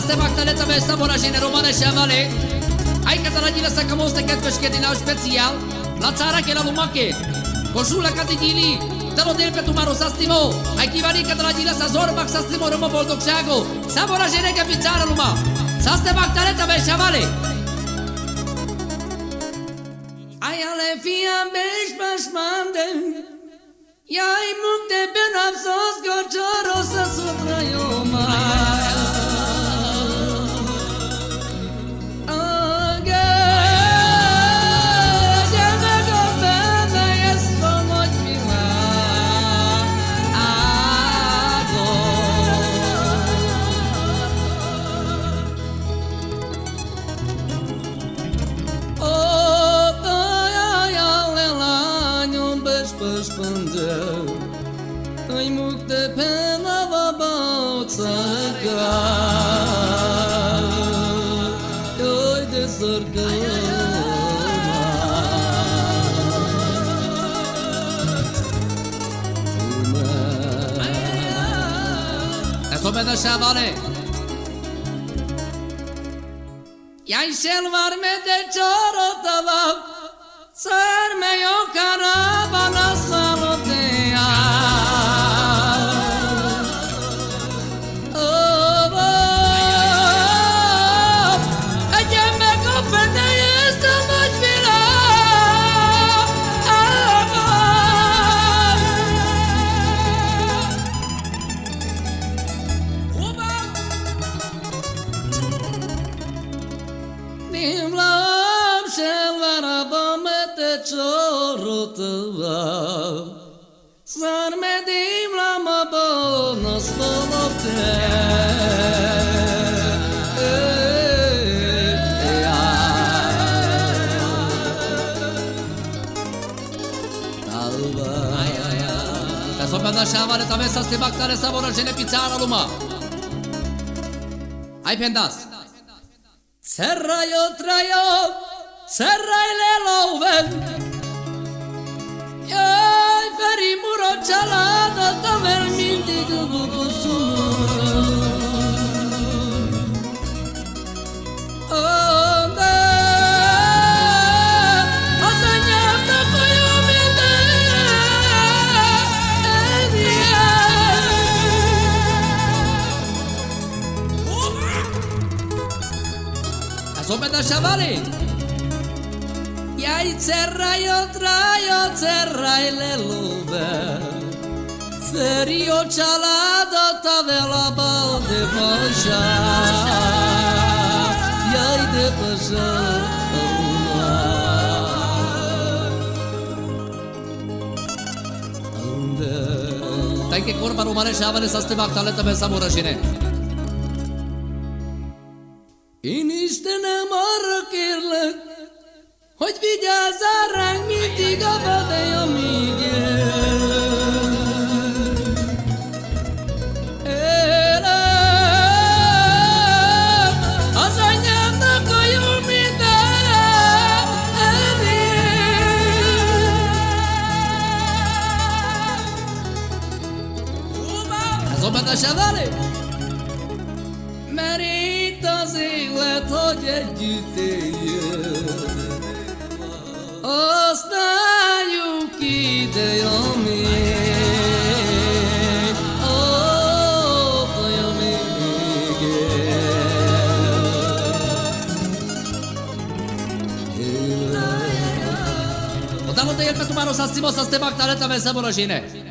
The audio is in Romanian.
Saste baktaleta vesta voragine romane shavale. Ai catalagina sakamoste ketpeshke dinau special. La țara che la lumake. Consulla catigili. Dalo del pe tumaro sastimo. Ai kivari catalagina sa zorbak sastimo romo boldogșago. Sa voragine che pizzara luma. Saste baktaleta vesta vale. Ai ale fiam beş başmande. Yai mukte ben afsos gochoro sa sutrayoma. Ai mukte pena babautsaka Oi de sorga Someda shavale Yai shelvar me de chorotava Sar me yo karabana salotea Sar medim la mabona svolote Ta someda shavale ta vesta ste baktare sa voragine pizzara luma Ai pendas Serraio traio Serrai le loven Yai feri muro chalada taver minti gugu sunu Onda Asanyam na koyo minde Edia Asomeda shavale Yai serraio traio serrai le lube Ferio chalada tavela bal de pasha Yai de pasha Dai che corba romane shavale saste baktaleta me samurashine Iniste ne markirle Hogy vigyázzál ránk mindig a vadej, amíg él. Élem, az anyámnak a jó minden Ez obeda se vali? Mert itt az élet, hogy együtt éljön. Használjuk ide, ami olyan még él. Odalo te jelpe tumaro sastimo saste baktaleta vesa voragine